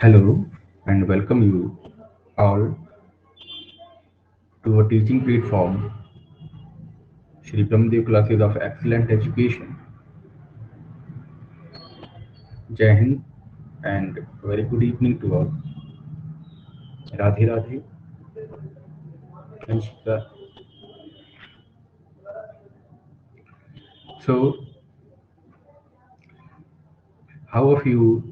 Hello and welcome you all to a teaching platform, Shri Brahmadev Classes of Excellent Education. Jai Hind and very good evening to all. Radhe Radhe, Anshika. So, how of you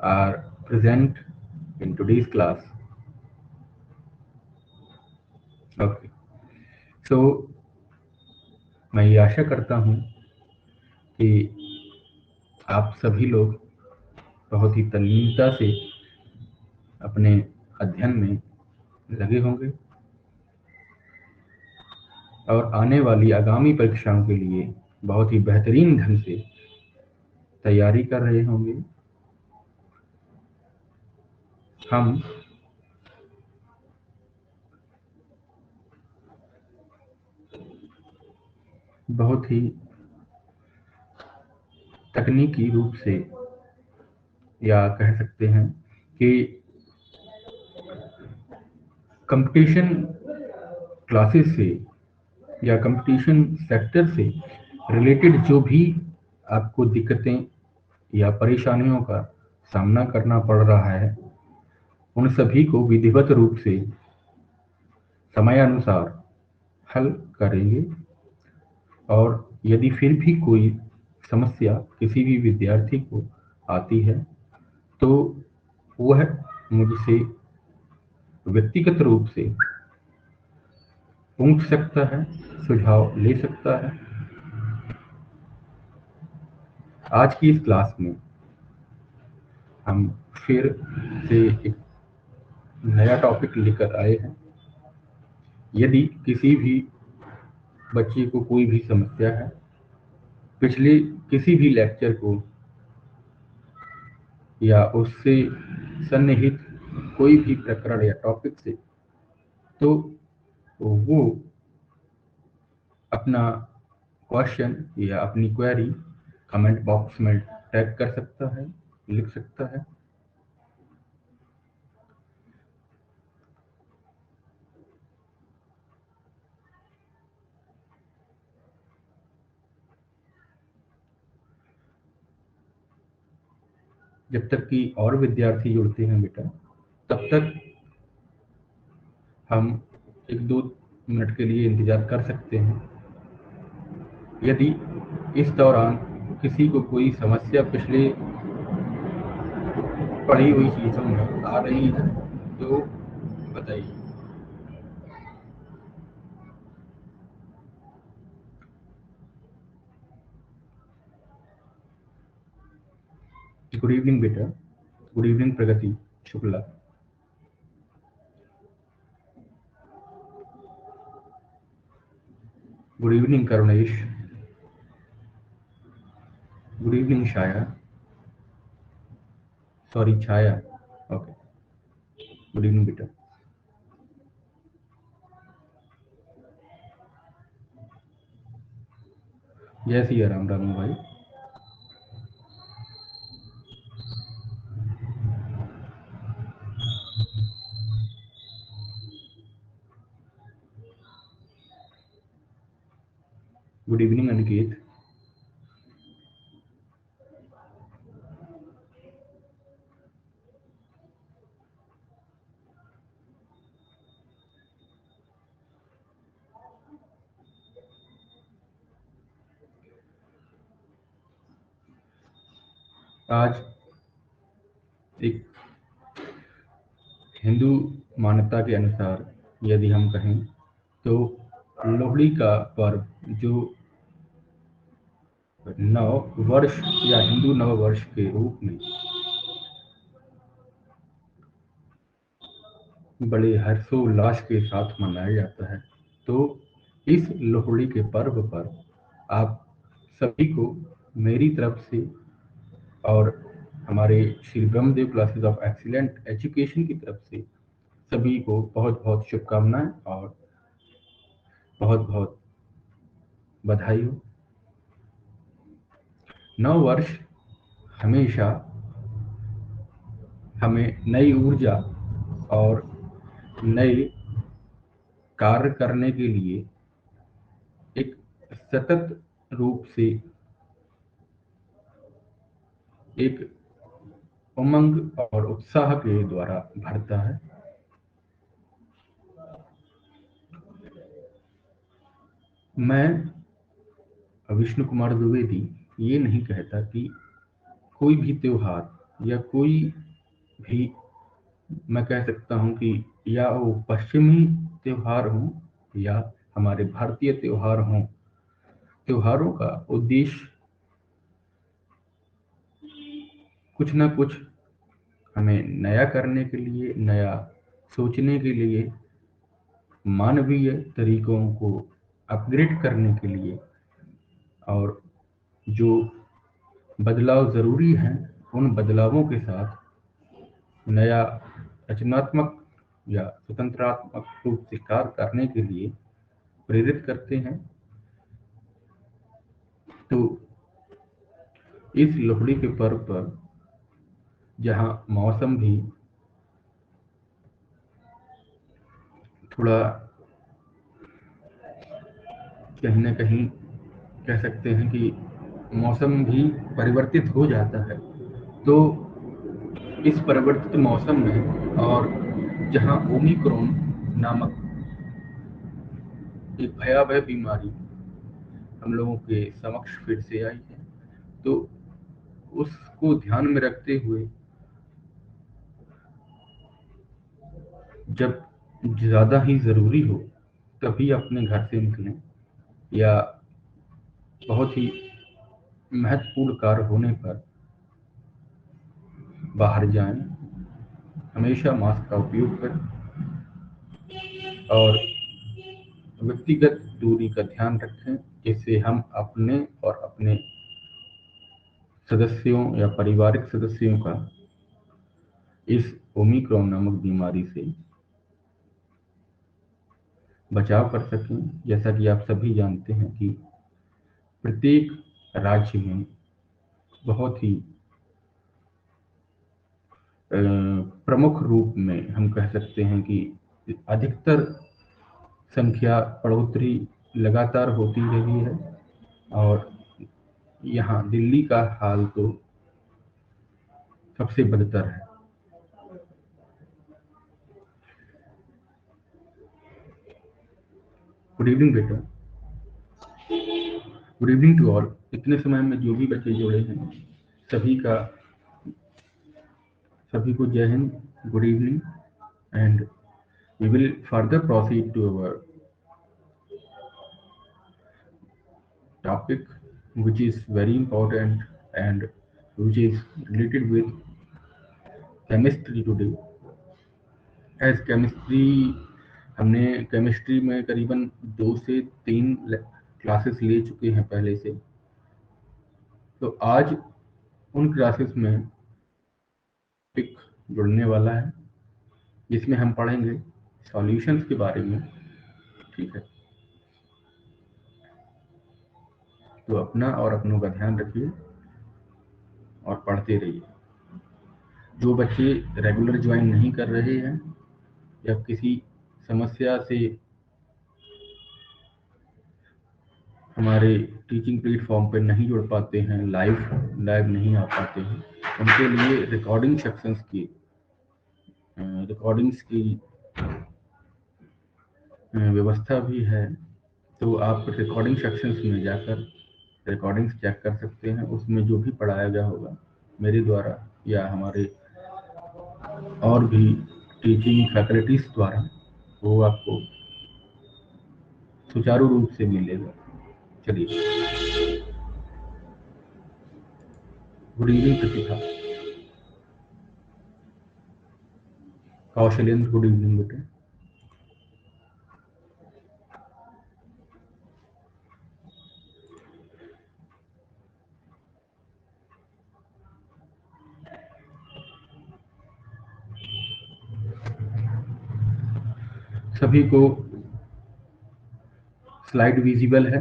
are present in today's class? Okay. So, मैं ये आशा करता हूँ कि आप सभी लोग बहुत ही तल्लीनता से अपने अध्ययन में लगे होंगे और आने वाली आगामी परीक्षाओं के लिए बहुत ही बेहतरीन ढंग से तैयारी कर रहे होंगे। हम बहुत ही तकनीकी रूप से या कह सकते हैं कि कंपटीशन क्लासेस से या कंपटीशन सेक्टर से रिलेटेड जो भी आपको दिक्कतें या परेशानियों का सामना करना पड़ रहा है, उन सभी को विधिवत रूप से समयानुसार हल करेंगे। और यदि फिर भी कोई समस्या किसी भी विद्यार्थी को आती है तो वह मुझसे व्यक्तिगत रूप से पूछ सकता है, सुझाव ले सकता है। आज की इस क्लास में हम फिर से एक नया टॉपिक लेकर आए हैं। यदि किसी भी बच्चे को कोई भी समस्या है पिछले किसी भी लेक्चर को या उससे सन्निहित कोई भी प्रकरण या टॉपिक से, तो वो अपना क्वेश्चन या अपनी क्वेरी कमेंट बॉक्स में टाइप कर सकता है, लिख सकता है। जब तक कि और विद्यार्थी जुड़ते हैं बेटा, तब तक हम 1-2 मिनट के लिए इंतजार कर सकते हैं। यदि इस दौरान किसी को कोई समस्या पिछले पढ़ी हुई चीज़ों में आ रही है तो बताइए। गुड इवनिंग बेटा। Good evening Pragati Shukla. Good evening Karunesh. Good evening Chhaya. Sorry Chhaya. Okay, good evening बेटा। जय सिया राम रामू भाई। Good evening Aniket. आज एक हिंदू मान्यता के अनुसार यदि हम कहें तो लोहड़ी का पर्व जो नव वर्ष या हिंदू नव वर्ष के रूप में बड़े हर्षोल्लास के साथ मनाया जाता है, तो इस लोहड़ी के पर्व पर आप सभी को मेरी तरफ से और हमारे Shri Brahmadev classes of excellent education की तरफ से सभी को बहुत बहुत शुभकामनाएं और बहुत बहुत बधाई हो। नव वर्ष हमेशा हमें नई ऊर्जा और नए कार्य करने के लिए एक सतत रूप से एक उमंग और उत्साह के द्वारा भरता है। मैं विष्णु कुमार द्विवेदी ये नहीं कहता कि कोई भी त्योहार या कोई भी, मैं कह सकता हूँ कि या वो पश्चिमी त्योहार हों या हमारे भारतीय त्योहार हों, त्योहारों का उद्देश्य कुछ ना कुछ हमें नया करने के लिए, नया सोचने के लिए, मानवीय तरीकों को अपग्रेड करने के लिए, और जो बदलाव ज़रूरी हैं उन बदलावों के साथ नया रचनात्मक या स्वतंत्रात्मक रूप से कार्य करने के लिए प्रेरित करते हैं। तो इस लोहड़ी के पर्व पर जहाँ मौसम भी थोड़ा कहीं ना कहीं कह सकते हैं कि मौसम भी परिवर्तित हो जाता है, तो इस परिवर्तित मौसम में और जहाँ ओमिक्रॉन नामक एक भयावह बीमारी हम लोगों के समक्ष फिर से आई है, तो उसको ध्यान में रखते हुए जब ज़्यादा ही ज़रूरी हो तभी अपने घर से निकलें, या बहुत ही महत्वपूर्ण कार्य होने पर बाहर जाएं। हमेशा मास्क का उपयोग करें और व्यक्तिगत दूरी का ध्यान रखें, जिससे हम अपने और अपने सदस्यों या पारिवारिक सदस्यों का इस ओमिक्रॉन नामक बीमारी से बचाव कर सकें। जैसा कि आप सभी जानते हैं कि प्रत्येक राज्य में बहुत ही प्रमुख रूप में हम कह सकते हैं कि अधिकतर संख्या बढ़ोतरी लगातार होती रही है, और यहाँ दिल्ली का हाल तो सबसे बदतर है। गुड इवनिंग बेटा, गुड इवनिंग टू ऑल। इतने समय में जो भी बच्चे जुड़े हैं सभी को जय Hind, good evening, and we will further proceed to our topic, which is very important and which is related with chemistry today. As chemistry, हमने केमिस्ट्री में करीबन 2 से 3 क्लासेस ले चुके हैं पहले से, तो आज उन क्लासेस में टॉपिक जुड़ने वाला है जिसमें हम पढ़ेंगे सॉल्यूशंस के बारे में। ठीक है, तो अपना और अपनों का ध्यान रखिए और पढ़ते रहिए। जो बच्चे रेगुलर ज्वाइन नहीं कर रहे हैं या किसी समस्या से हमारे टीचिंग प्लेटफॉर्म पर नहीं जुड़ पाते हैं, लाइव नहीं आ पाते हैं, उनके लिए रिकॉर्डिंग्स की व्यवस्था भी है। तो आप रिकॉर्डिंग सेक्शंस में जाकर रिकॉर्डिंग्स चेक कर सकते हैं। उसमें जो भी पढ़ाया गया होगा मेरे द्वारा या हमारे और भी टीचिंग फैकल्टीज द्वारा, वो आपको सुचारू रूप से मिलेगा। चलिए, गुड इवनिंग प्रतिभा, कौशलेंद्र, गुड इवनिंग बेटे। सभी को स्लाइड विजिबल है?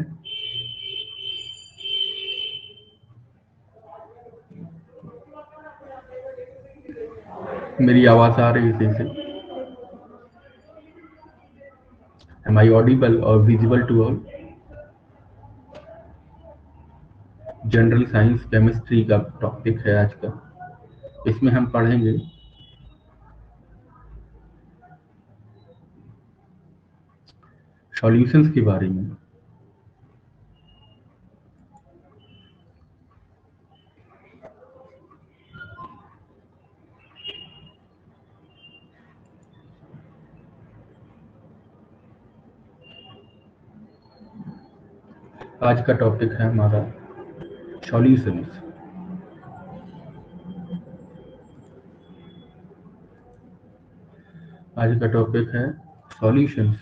मेरी आवाज आ रही है सही से? Am I audible or visible to all? General science chemistry का टॉपिक है आज का। इसमें हम पढ़ेंगे सॉल्यूशंस के बारे में। आज का टॉपिक है हमारा सॉल्यूशंस। आज का टॉपिक है सॉल्यूशंस।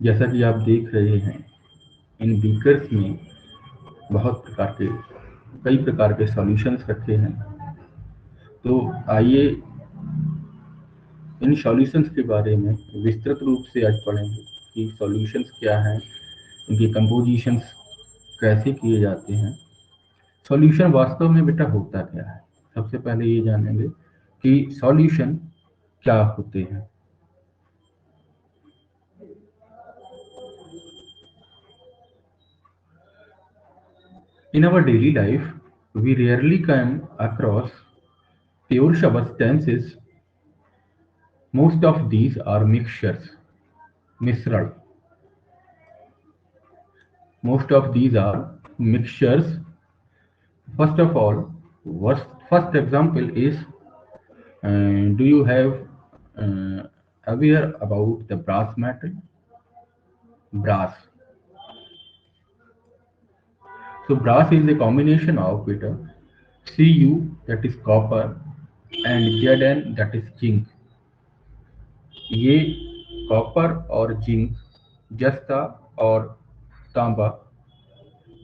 जैसा कि आप देख रहे हैं, इन बीकर्स में बहुत प्रकार के कई प्रकार के सॉल्यूशंस रखे हैं। तो आइए इन सॉल्यूशंस के बारे में विस्तृत रूप से आज पढ़ेंगे कि सॉल्यूशंस क्या हैं, इनकी कंपोजिशंस कैसे किए जाते हैं। सॉल्यूशन वास्तव में बेटा होता क्या है? सबसे पहले ये जानेंगे कि सॉल्यूशन क्या होते हैं। In our daily life, we rarely come across pure substances. Most of these are mixtures. Misral. Most of these are mixtures. First of all, first example is, do you have aware about the brass metal? Brass. So brass is a combination of beta Cu, that is copper, and Zn, that is zinc. ये copper और zinc, जस्ता और तांबा,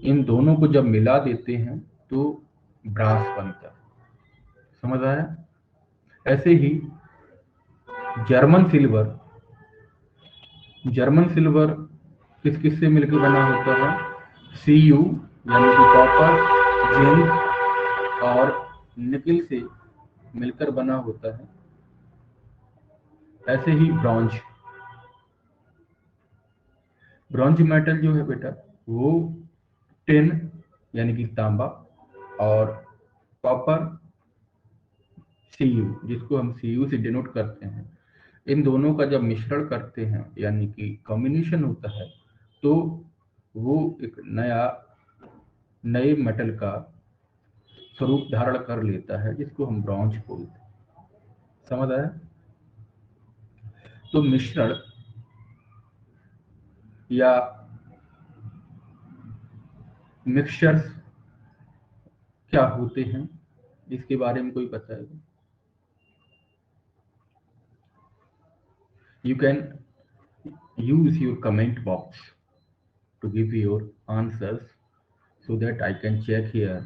इन दोनों को जब मिला देते हैं तो ब्रास बनता है। समझ आया? ऐसे ही जर्मन सिल्वर, जर्मन सिल्वर किस किस से मिलकर बना होता है? Cu यानी कि कॉपर, जिंक और निकिल से मिलकर बना होता है। ऐसे ही ब्रॉन्ज, ब्रॉन्ज मेटल जो है बेटा, वो टिन यानी कि तांबा और कॉपर Cu, जिसको हम Cu से डिनोट करते हैं, इन दोनों का जब मिश्रण करते हैं यानी कि कॉम्बिनेशन होता है तो वो एक नए मेटल का स्वरूप धारण कर लेता है, जिसको हम ब्रॉन्ज बोलते हैं। समझ आया? तो मिश्रण या मिक्सचर्स क्या होते हैं, इसके बारे में कोई बताएगा? You can use your comment box to give your answers so that I can check here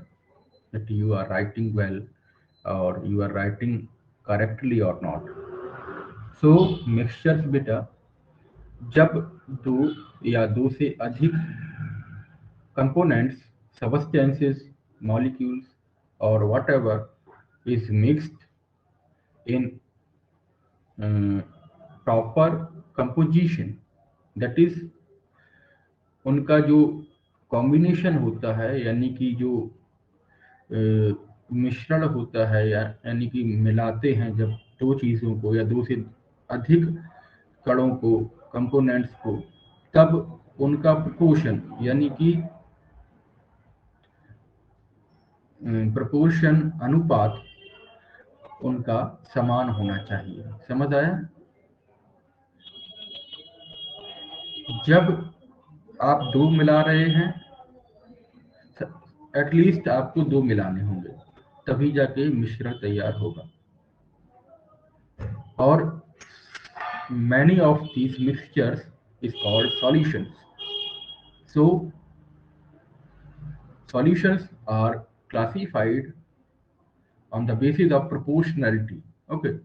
that you are writing well or you are writing correctly or not. So mixtures बेटा, जब दो या दो से अधिक components, substances, molecules or whatever is mixed in proper composition, that is उनका जो combination होता है यानी कि जो मिश्रण होता है यानी कि मिलाते हैं जब दो चीज़ों को या दो से अधिक कणों को, कंपोनेंट्स को, तब उनका प्रोपोर्शन यानी कि प्रोपोर्शन, अनुपात उनका समान होना चाहिए। समझ आया? जब आप दो मिला रहे हैं, एटलीस्ट आपको दो मिलाने होंगे, तभी जाके मिश्रण तैयार होगा। और many of these mixtures is called solutions. So solutions are classified on the basis of proportionality. Okay.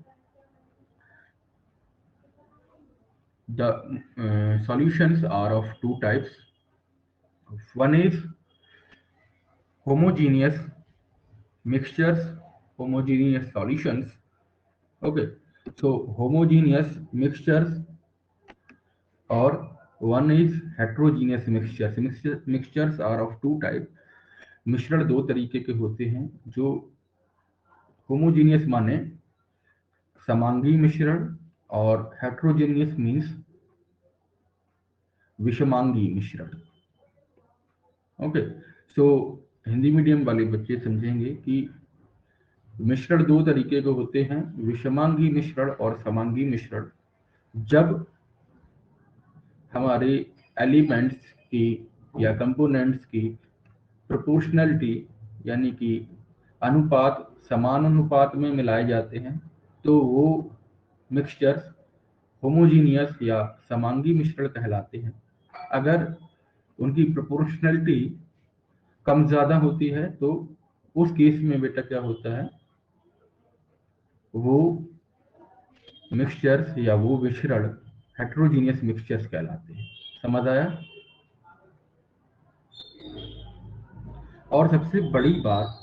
The solutions are of two types. One is homogeneous mixtures, homogeneous solutions. Okay, so homogeneous mixtures, or one is heterogeneous mixtures. Mixtures are of two type. मिश्रण दो तरीके के होते हैं. जो homogeneous माने समांगी मिश्रण, और हेट्रोजेनियस मीन्स विषमांगी मिश्रण. ओके, सो हिंदी मीडियम वाले बच्चे समझेंगे कि मिश्रण दो तरीके के होते हैं, विषमांगी मिश्रण और समांगी मिश्रण. जब हमारे एलिमेंट्स की या कंपोनेंट्स की प्रोपोर्शनलिटी यानी कि अनुपात समान अनुपात में मिलाए जाते हैं, तो वो मिक्सचर्स होमोजीनियस या समांगी मिश्रण कहलाते हैं. अगर उनकी प्रोपोर्शनलिटी कम ज़्यादा होती है तो उस केस में बेटा क्या होता है, वो मिक्सचर्स या वो मिश्रण हेट्रोजीनियस मिक्सचर्स कहलाते हैं. समझ आया? और सबसे बड़ी बात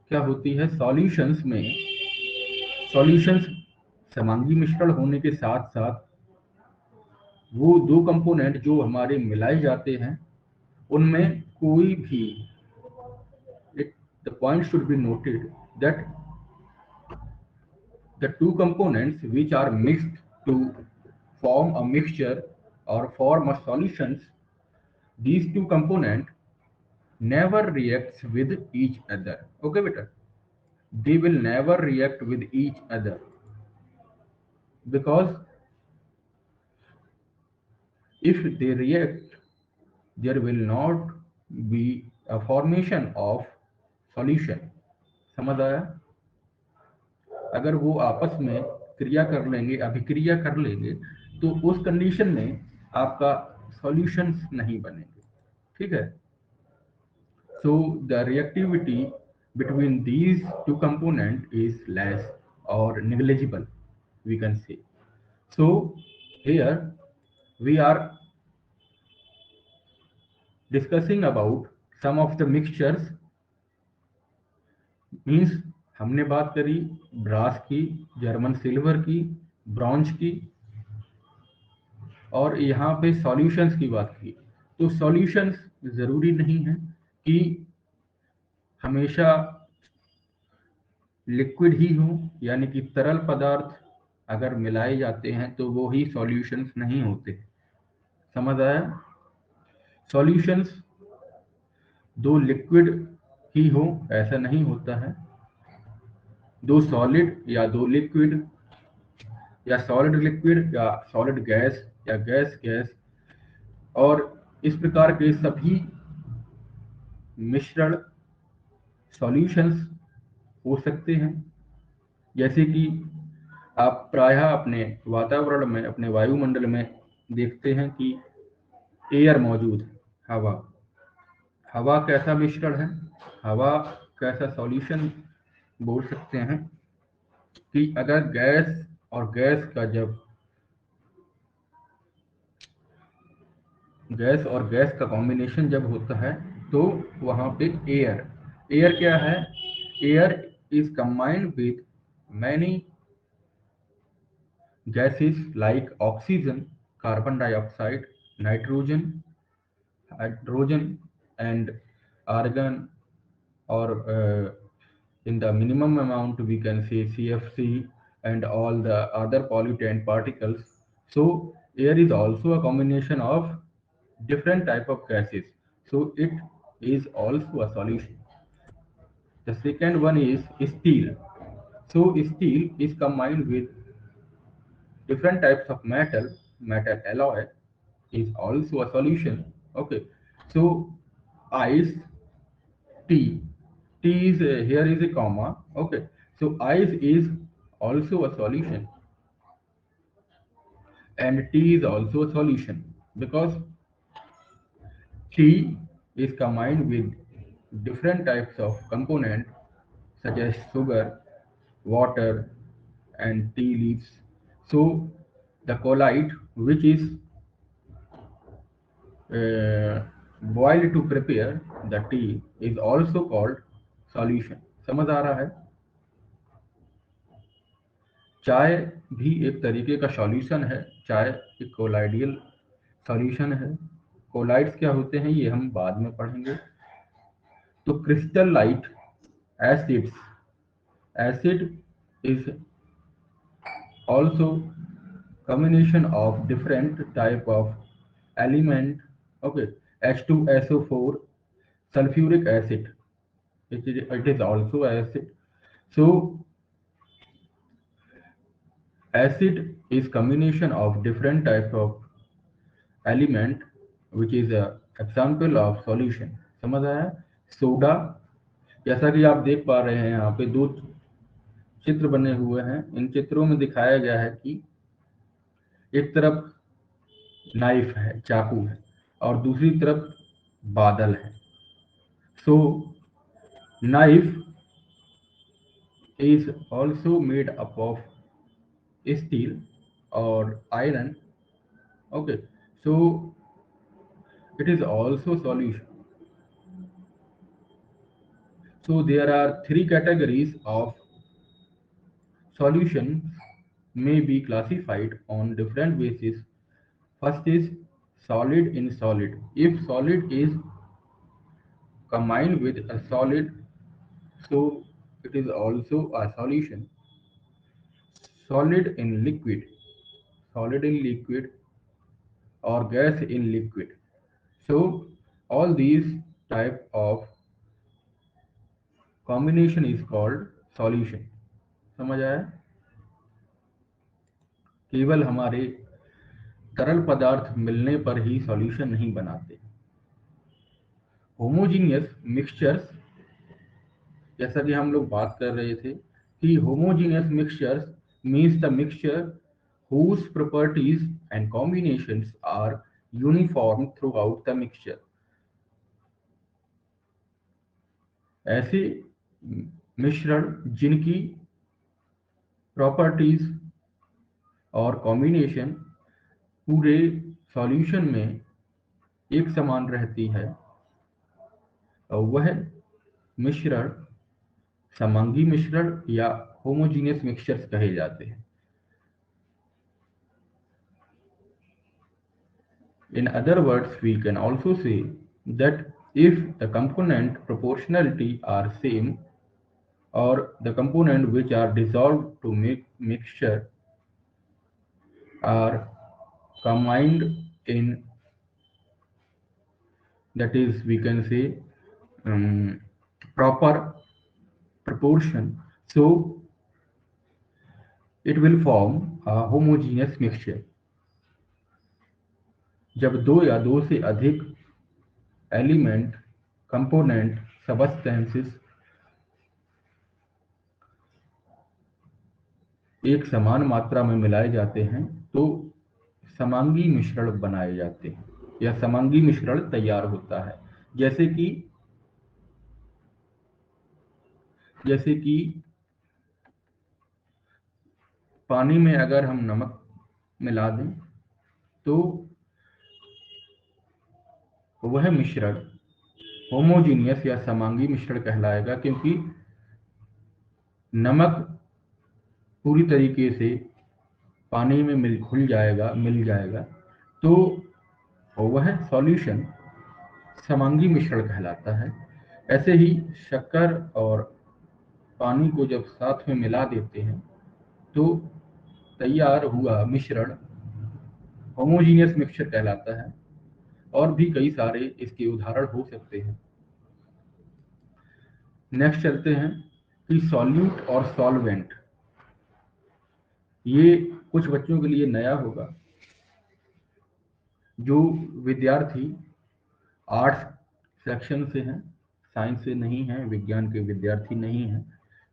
क्या होती है, सॉल्यूशंस में, सॉल्यूशंस समांगी मिश्रण होने के साथ साथ वो दो कंपोनेंट जो हमारे मिलाए जाते हैं उनमें कोई भी, the point should be noted that the two components which are mixed to form a mixture or form a solutions, these two components never reacts with each other. Okay beta, they will never react with each other, because if they react there will not be a formation of solution. समझ आया? अगर वो आपस में क्रिया कर लेंगे, अभिक्रिया कर लेंगे, तो उस कंडीशन में आपका सॉल्यूशंस नहीं बनेंगे. ठीक है? So the reactivity between these two component is less और negligible, we can say. So here we are discussing about some of the mixtures. Means हमने बात करी ब्रास की, जर्मन सिल्वर की, ब्रॉन्ज की, और यहाँ पे सॉल्यूशंस की बात की. तो सॉल्यूशंस जरूरी नहीं है कि हमेशा लिक्विड ही हो, यानी कि तरल पदार्थ अगर मिलाए जाते हैं तो वो ही सॉल्यूशंस नहीं होते. समझ आया? सॉल्यूशंस दो लिक्विड ही हो ऐसा नहीं होता है. दो सॉलिड या दो लिक्विड, या सॉलिड लिक्विड या सॉलिड गैस या गैस गैस, और इस प्रकार के सभी मिश्रण सॉल्यूशंस हो सकते हैं. जैसे कि आप प्रायः अपने वातावरण में, अपने वायुमंडल में देखते हैं कि एयर मौजूद है, हवा. हवा कैसा मिश्रण है, हवा कैसा सॉल्यूशन बोल सकते हैं कि अगर गैस और गैस का जब गैस और गैस का कॉम्बिनेशन जब होता है तो वहाँ पे एयर, एयर क्या है, air is combined with many gases like oxygen, carbon dioxide, nitrogen, hydrogen, and argon, or in the minimum amount we can say CFC and all the other pollutant particles. So air is also a combination of different type of gases, so it is also a solution. The second one is steel. So steel is combined with different types of metal. Metal alloy is also a solution. Okay, so ice, T, T is here is a comma. Okay, so ice is also a solution, and T is also a solution because T is combined with different types of component such as sugar, water, and tea leaves. So The colloid which is boiled to prepare the tea is also called solution. समझ आ रहा है? चाय भी एक तरीके का solution है। चाय एक कोलाइडियल सॉल्यूशन है। कोलाइड्स क्या होते हैं ये हम बाद में पढ़ेंगे। तो crystal light acids, acid is also combination of different type of element. Okay, H2SO4, sulfuric acid, it is also acid. So acid is combination of different type of element which is a example of solution. समझ आया? Soda, जैसा कि आप देख पा रहे हैं यहाँ पे दो चित्र बने हुए हैं। इन चित्रों में दिखाया गया है कि एक तरफ नाइफ है, चाकू है, और दूसरी तरफ बादल है। सो knife is also made up of steel or iron. Okay, so it is also solution. So there are three categories of solutions may be classified on different basis. First is solid in solid. If solid is combined with a solid, so it is also a solution. Solid in liquid, solid in liquid, or gas in liquid. So all these type of combination is called solution. समझ आया? केवल हमारे तरल पदार्थ मिलने पर ही solution नहीं बनाते। होमोजीनियस मिक्सचर्स, जैसा कि हम लोग बात कर रहे थे कि homogeneous mixtures means the mixture whose properties and combinations are uniform throughout the mixture. ऐसे मिश्रण जिनकी प्रॉपर्टीज और कॉम्बिनेशन पूरे सॉल्यूशन में एक समान रहती है, और वह मिश्रण समांगी मिश्रण या होमोजीनियस मिक्सचर्स कहे जाते हैं। In other words, we can also say that if the component proportionality are same, or the component which are dissolved to make mixture are combined in, that is we can say proper proportion, so it will form a homogeneous mixture. जब दो या दो से अधिक element, component, substances एक समान मात्रा में मिलाए जाते हैं तो समांगी मिश्रण बनाए जाते हैं या समांगी मिश्रण तैयार होता है। जैसे कि पानी में अगर हम नमक मिला दें तो वह मिश्रण होमोजीनियस या समांगी मिश्रण कहलाएगा, क्योंकि नमक पूरी तरीके से पानी में मिल जाएगा, तो वह सॉल्यूशन समांगी मिश्रण कहलाता है। ऐसे ही शक्कर और पानी को जब साथ में मिला देते हैं तो तैयार हुआ मिश्रण होमोजीनियस मिक्सचर कहलाता है। और भी कई सारे इसके उदाहरण हो सकते हैं। नेक्स्ट चलते हैं कि सॉल्यूट और सॉल्वेंट। ये कुछ बच्चों के लिए नया होगा। जो विद्यार्थी आर्ट्स सेक्शन से हैं, साइंस से नहीं हैं, विज्ञान के विद्यार्थी नहीं हैं,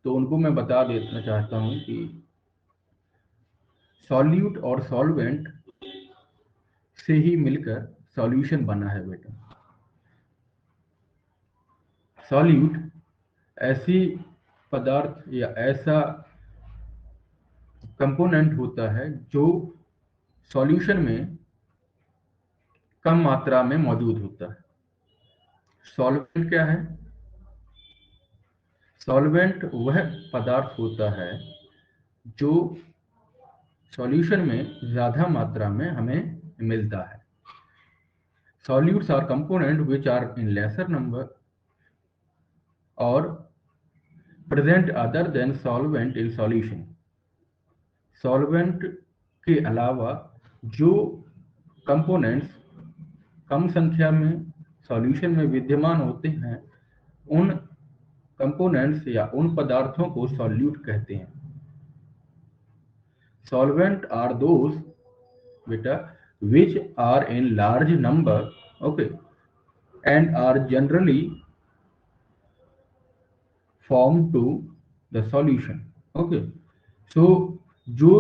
तो उनको मैं बता देना चाहता हूं कि सॉल्यूट और सॉल्वेंट से ही मिलकर सॉल्यूशन बना है बेटा। सॉल्यूट ऐसी पदार्थ या ऐसा कंपोनेंट होता है जो सॉल्यूशन में कम मात्रा में मौजूद होता है। सॉल्वेंट क्या है? सॉल्वेंट वह पदार्थ होता है जो सॉल्यूशन में ज्यादा मात्रा में हमें मिलता है। Solutes are component which are in lesser number और present other than solvent in solution. Solvent के अलावा जो कंपोनेंट्स कम संख्या में सॉल्यूशन में विद्यमान होते हैं, उन कंपोनेंट्स या उन पदार्थों को सॉल्यूट कहते हैं। सॉल्वेंट आर दोज बेटा which are in large number, okay, and are generally formed to the solution, okay. So जो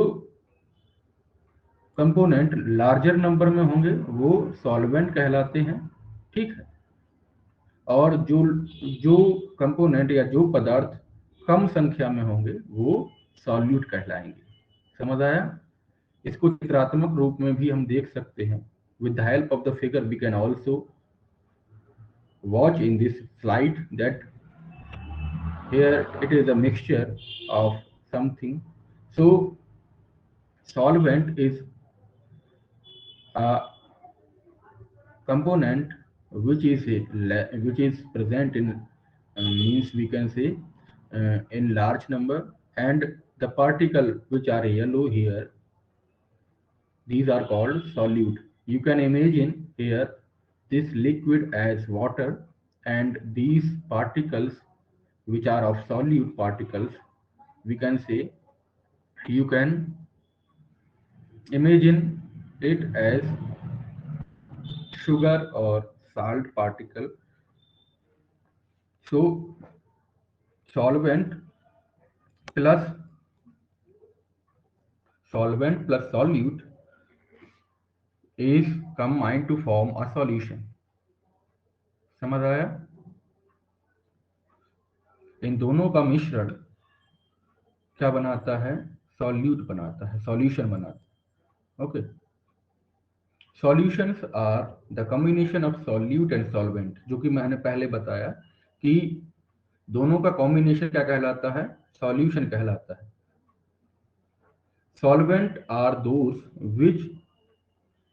कंपोनेंट लार्जर नंबर में होंगे वो सॉल्वेंट कहलाते हैं, ठीक है। और जो जो कंपोनेंट या जो पदार्थ कम संख्या में होंगे वो सॉल्यूट कहलाएंगे। समझ आया? इसको चित्रात्मक रूप में भी हम देख सकते हैं। With the help of the figure we can also watch in this slide that here it is a mixture of something. So solvent is a component which is present in means we can say in large number, and the particle which are yellow here, these are called solute. You can imagine here this liquid as water, and these particles which are of solute particles, we can say, you can imagine it as sugar or salt particle. So solvent plus solute is combined to form a solution. समझ आया? इन दोनों का मिश्रण क्या बनाता है? Solute बनाता है, सॉल्यूशन बनाता है, okay. Solutions are the combination of solute and solvent, जो कि मैंने पहले बताया कि दोनों का कॉम्बिनेशन क्या कहलाता है? सॉल्यूशन कहलाता है। Solvent are those which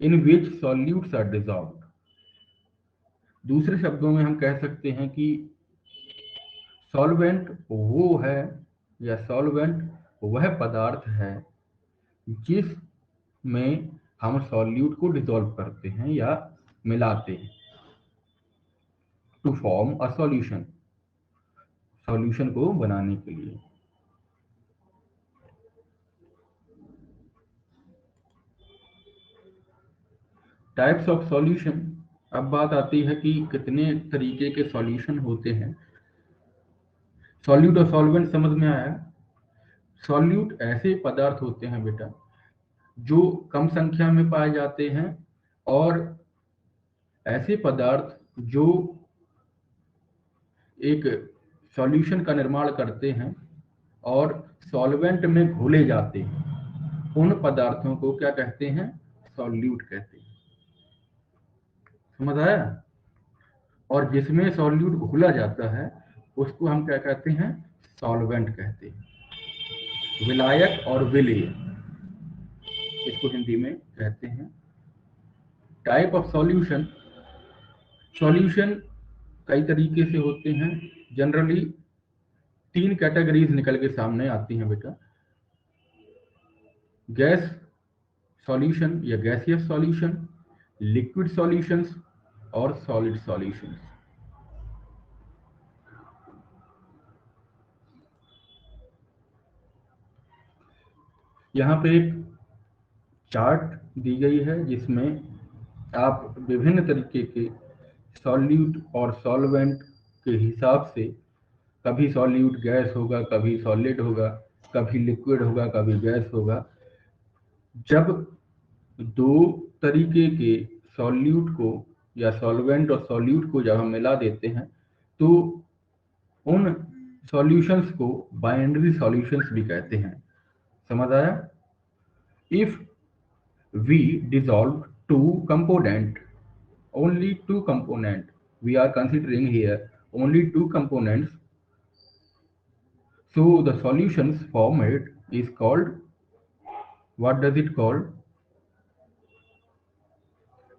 in which solutes are dissolved. दूसरे शब्दों में हम कह सकते हैं कि सॉल्वेंट वो है या सॉल्वेंट वह पदार्थ है जिसमें हम सॉल्यूट को डिसॉल्व करते हैं या मिलाते हैं to form a solution, solution को बनाने के लिए। Types of solution. अब बात आती है कि कितने तरीके के सॉल्यूशन होते हैं। सॉल्यूट और सॉल्वेंट समझ में आया? सॉल्यूट ऐसे पदार्थ होते हैं बेटा जो कम संख्या में पाए जाते हैं, और ऐसे पदार्थ जो एक सॉल्यूशन का निर्माण करते हैं और सॉल्वेंट में घोले जाते हैं, उन पदार्थों को क्या कहते हैं? सॉल्यूट कहते हैं। समझ आया? और जिसमें सॉल्यूट घुला जाता है उसको हम क्या कहते हैं? सॉल्वेंट कहते हैं। विलायक और विलेय इसको हिंदी में कहते हैं। Type of solution. सॉल्यूशन कई तरीके से होते हैं। जनरली 3 कैटेगरीज निकल के सामने आती हैं बेटा। गैस सॉल्यूशन या गैसियस सॉल्यूशन, लिक्विड सॉल्यूशंस और सॉलिड सॉल्यूशंस। यहाँ पे एक चार्ट दी गई है जिसमें आप विभिन्न तरीके के सॉल्यूट और सॉल्वेंट के हिसाब से, कभी सॉल्यूट गैस होगा, कभी सॉलिड होगा, कभी लिक्विड होगा, कभी गैस होगा। जब दो तरीके के सॉल्यूट को या सॉल्वेंट और सॉल्यूट को जब हम मिला देते हैं तो उन सॉल्यूशंस को बाइनरी सॉल्यूशंस भी कहते हैं। समझ आया? If we dissolve two component, only two component. We are considering here only two components. So the solutions format is called, what does it called?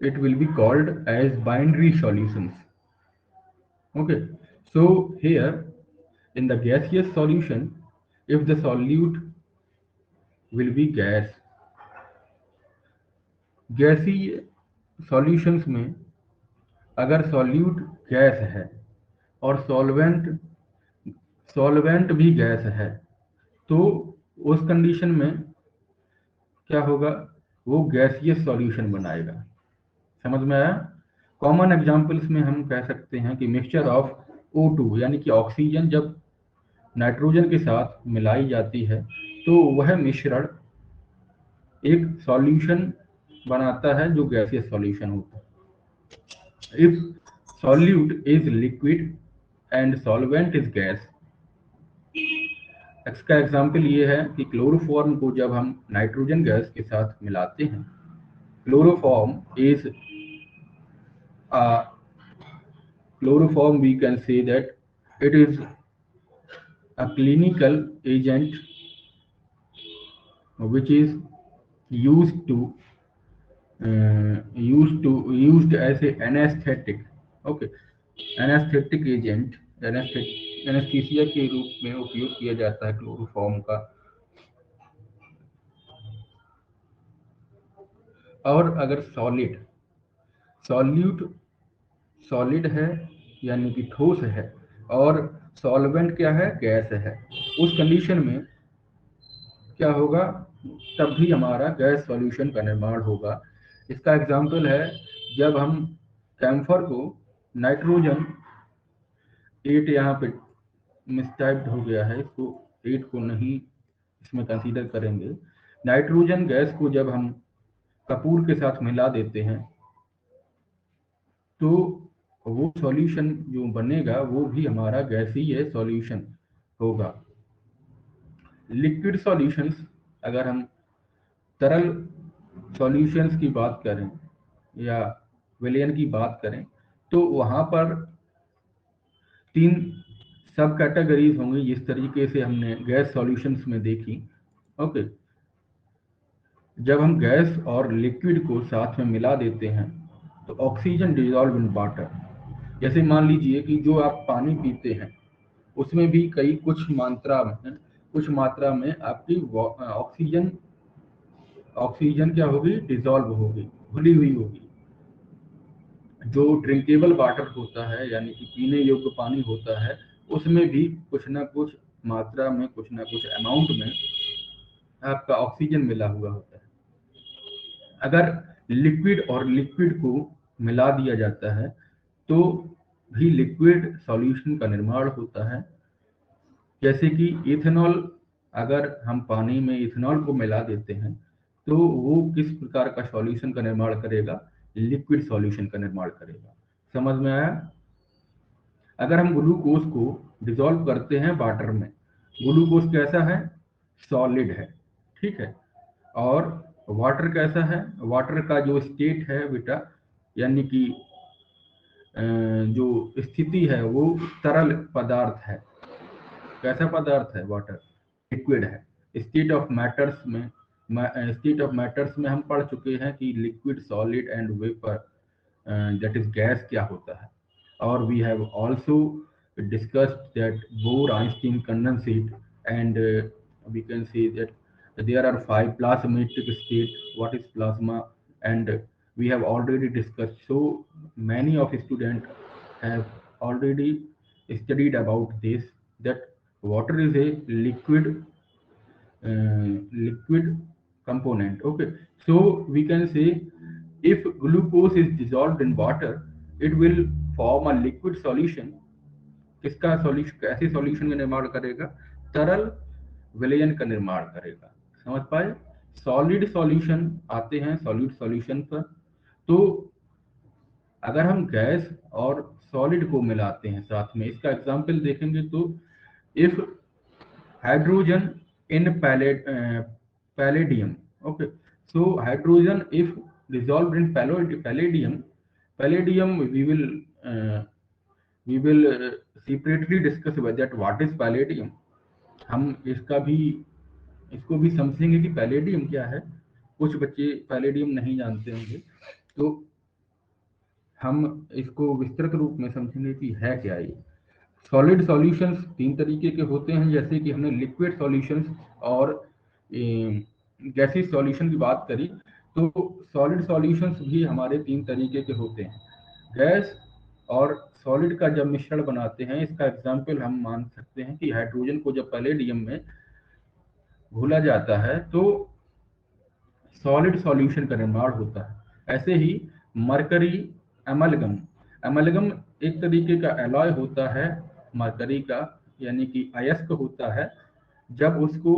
It will be called as binary solutions. Okay, so here in the gaseous solution, if the solute will be gas, गैसीय solutions में अगर solute gas है और solvent भी gas है, तो उस condition में क्या होगा, वो गैसीय सॉल्यूशन बनाएगा। समझ में आया? कॉमन एग्जांपल्स में हम कह सकते हैं कि मिक्सचर ऑफ O2 यानी कि ऑक्सीजन जब नाइट्रोजन के साथ मिलाई जाती है तो वह मिश्रण एक सॉल्यूशन बनाता है जो गैसियस सॉल्यूशन होता है। If solute is liquid and solvent is gas, इसका एग्जाम्पल ये है कि क्लोरोफॉर्म को जब हम नाइट्रोजन गैस के साथ मिलाते हैं, chloroform is chloroform, we can say that it is a clinical agent which is used to used as a anesthetic. Okay, anesthetic agent, anaesthesia के रूप में उपयोग किया जाता है क्लोरोफॉर्म का। और अगर सॉल्यूट सॉलिड है यानी कि ठोस है और सॉल्वेंट क्या है, गैस है, उस कंडीशन में क्या होगा, तब भी हमारा गैस सॉल्यूशन का निर्माण होगा। इसका एग्जाम्पल है जब हम कैम्फर को नाइट्रोजन 8, यहाँ पे मिसटाइप्ड हो गया है, इसको 8 को नहीं इसमें कंसीडर करेंगे। नाइट्रोजन गैस को जब हम कपूर के साथ मिला देते हैं तो वो सॉल्यूशन जो बनेगा वो भी हमारा गैसीय सॉल्यूशन होगा। लिक्विड सॉल्यूशंस, अगर हम तरल सॉल्यूशंस की बात करें या विलयन की बात करें तो वहां पर 3 सब कैटेगरीज होंगी जिस तरीके से हमने गैस सॉल्यूशंस में देखी। ओके, जब हम गैस और लिक्विड को साथ में मिला देते हैं तो ऑक्सीजन डिजॉल्व इन वाटर। जैसे मान लीजिए कि जो आप पानी पीते हैं उसमें भी कुछ मात्रा में आपकी ऑक्सीजन क्या होगी, डिजॉल्व होगी, घुली हुई होगी। जो ड्रिंकेबल वाटर होता है यानी कि पीने योग्य पानी होता है, उसमें भी कुछ ना कुछ मात्रा में, कुछ ना कुछ अमाउंट में आपका ऑक्सीजन मिला हुआ होता है। अगर लिक्विड को मिला दिया जाता है तो भी लिक्विड सॉल्यूशन का निर्माण होता है। जैसे कि इथेनॉल, अगर हम पानी में इथेनॉल को मिला देते हैं तो वो किस प्रकार का सॉल्यूशन का निर्माण करेगा, लिक्विड सॉल्यूशन का निर्माण करेगा। समझ में आया? अगर हम ग्लूकोज को डिसॉल्व करते हैं वाटर में, ग्लूकोज कैसा है, सॉलिड है, ठीक है। और वाटर कैसा है, वाटर का जो स्टेट है बेटा, यानी कि जो स्थिति है वो तरल पदार्थ है। कैसा पदार्थ है वाटर, लिक्विड है। स्टेट ऑफ मैटर्स में हम पढ़ चुके हैं कि liquid, solid and vapour, that is gas क्या होता है। और we have also discussed that Bohr-Einstein condensate, and we can say that there are 5 plasmatic state. What is plasma? And we have already discussed. So many of students have already studied about this, that water is a liquid component. Okay, so we can say if glucose is dissolved in water, it will form a liquid solution. किसका solution, कैसे solution का निर्माण करेगा, तरल विलयन का निर्माण करेगा। समझ पाए? सॉलिड सॉल्यूशन आते हैं सॉलिड सॉल्यूशन पर। तो अगर हम गैस और सॉलिड को मिलाते हैं साथ में, इसका एग्जांपल देखेंगे तो if hydrogen in palladium, okay, So hydrogen, if dissolved in palladium, we will separately discuss about that what is palladium. हम इसको भी समझेंगे कि पैलेडियम क्या है। कुछ बच्चे पैलेडियम नहीं जानते होंगे, तो हम इसको विस्तृत रूप में समझेंगे कि है क्या ये। सॉलिड सॉल्यूशंस तीन तरीके के होते हैं, जैसे कि हमने लिक्विड सॉल्यूशंस और गैसीय सॉल्यूशन की बात करी, तो सॉलिड सॉल्यूशंस भी हमारे तीन तरीके के होते हैं। गैस और सॉलिड का जब मिश्रण बनाते हैं, इसका एग्जाम्पल हम मान सकते हैं कि हाइड्रोजन को जब पैलेडियम में घोला जाता है तो सॉलिड सॉल्यूशन का निर्माण होता है। ऐसे ही मरकरी एमलगम, एमलगम एक तरीके का एलॉय होता है मरकरी का, यानी कि अयस्क होता है। जब उसको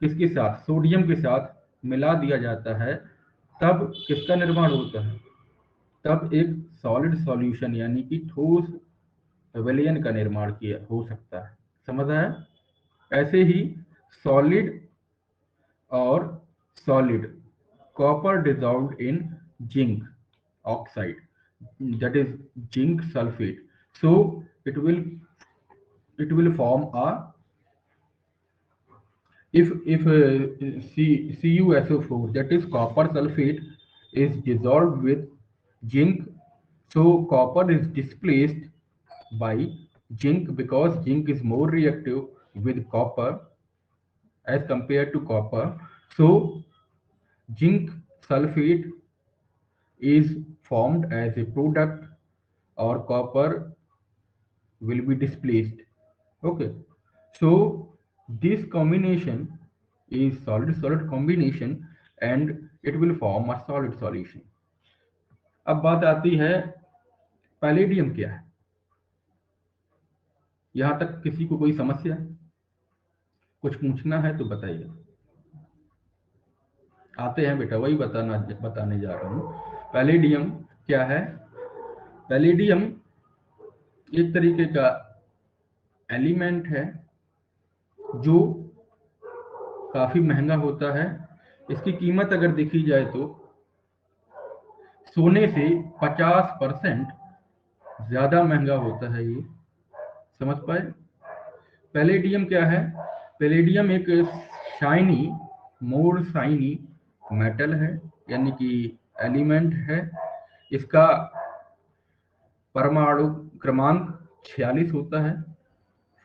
किसके साथ, सोडियम के साथ मिला दिया जाता है, तब किसका निर्माण होता है, तब एक सॉलिड सॉल्यूशन यानी कि ठोस विलयन का निर्माण किया हो सकता है। समझ आया? ऐसे ही सॉलिड और solid copper dissolved in zinc oxide, that is zinc sulfate, so it will form a, if CuSO4, that is copper sulfate, is dissolved with zinc, so copper is displaced by zinc because zinc is more reactive with copper as compared to copper. So zinc sulfate is formed as a product, or copper will be displaced. Okay, so this combination is solid solid combination and it will form a solid solution. अब बात आती है palladium क्या है। यहां तक किसी को कोई समस्या, कुछ पूछना है तो बताइए। आते हैं बेटा, वही बताने जा रहा हूं। पैलेडियम क्या है? पैलेडियम एक तरीके का एलिमेंट है जो काफी महंगा होता है। इसकी कीमत अगर देखी जाए तो सोने से 50% ज्यादा महंगा होता है ये। समझ पाए? पैलेडियम क्या है? पैलेडियम एक शाइनी, मोर शाइनी मेटल है, यानी कि एलिमेंट है। इसका परमाणु क्रमांक 46 होता है,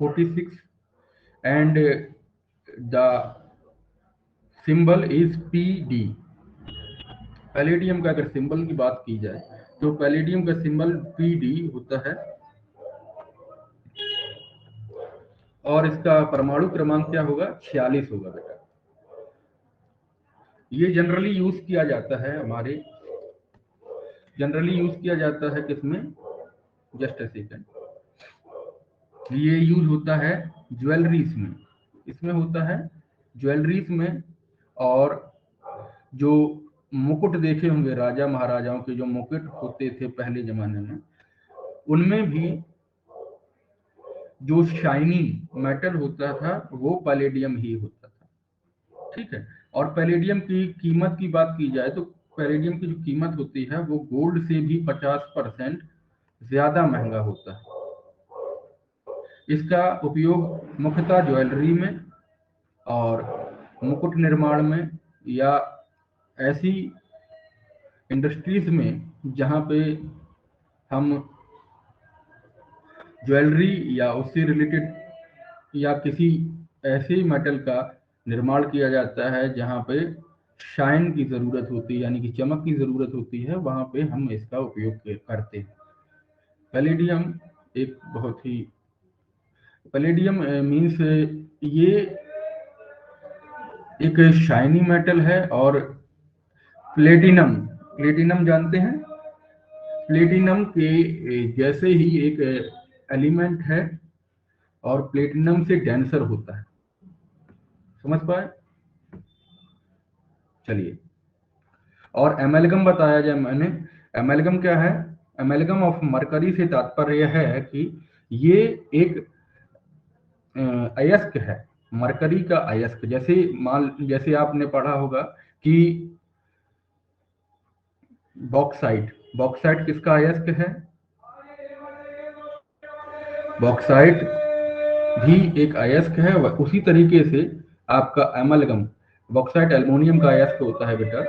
46, and the symbol is PD। Palladium का अगर सिंबल की बात की जाए तो पैलेडियम का सिंबल PD होता है, और इसका परमाणु क्रमांक क्या होगा? 46 होगा बेटा। ये जनरली यूज किया जाता है किसमें? Just a second. ये यूज होता है ज्वेलरीज में, इसमें होता है ज्वेलरीज में। और जो मुकुट देखे होंगे राजा महाराजाओं के, जो मुकुट होते थे पहले जमाने में, उनमें भी जो शाइनी मेटल होता था वो पैलेडियम ही होता था। ठीक है। और पैलेडियम की कीमत की बात की जाए तो पैलेडियम की जो कीमत होती है वो गोल्ड से भी 50% ज्यादा महंगा होता है। इसका उपयोग मुख्यतः ज्वेलरी में और मुकुट निर्माण में, या ऐसी इंडस्ट्रीज में जहां पे हम ज्वेलरी या उससे रिलेटेड या किसी ऐसे मेटल का निर्माण किया जाता है जहां पे शाइन की जरूरत होती है, यानी कि चमक की जरूरत होती है, वहां पे हम इसका उपयोग करते हैं। पैलेडियम एक बहुत ही, पैलेडियम मीन्स ये एक शाइनी मेटल है। और प्लेटिनम, प्लेटिनम जानते हैं? प्लेटिनम के जैसे ही एक एलिमेंट है, और प्लेटिनम से डेंसर होता है। समझ पाए? चलिए, और एमेलगम बताया जाए मैंने। एमेलगम क्या है? एमेलगम ऑफ मरकरी से तात्पर्य है कि ये एक अयस्क है, मरकरी का अयस्क। जैसे आपने पढ़ा होगा कि बॉक्साइट, बॉक्साइट किसका अयस्क है? बॉक्साइट भी एक अयस्क है। उसी तरीके से आपका एमलगम, बॉक्साइट एल्युमिनियम का अयस्क होता है बेटा।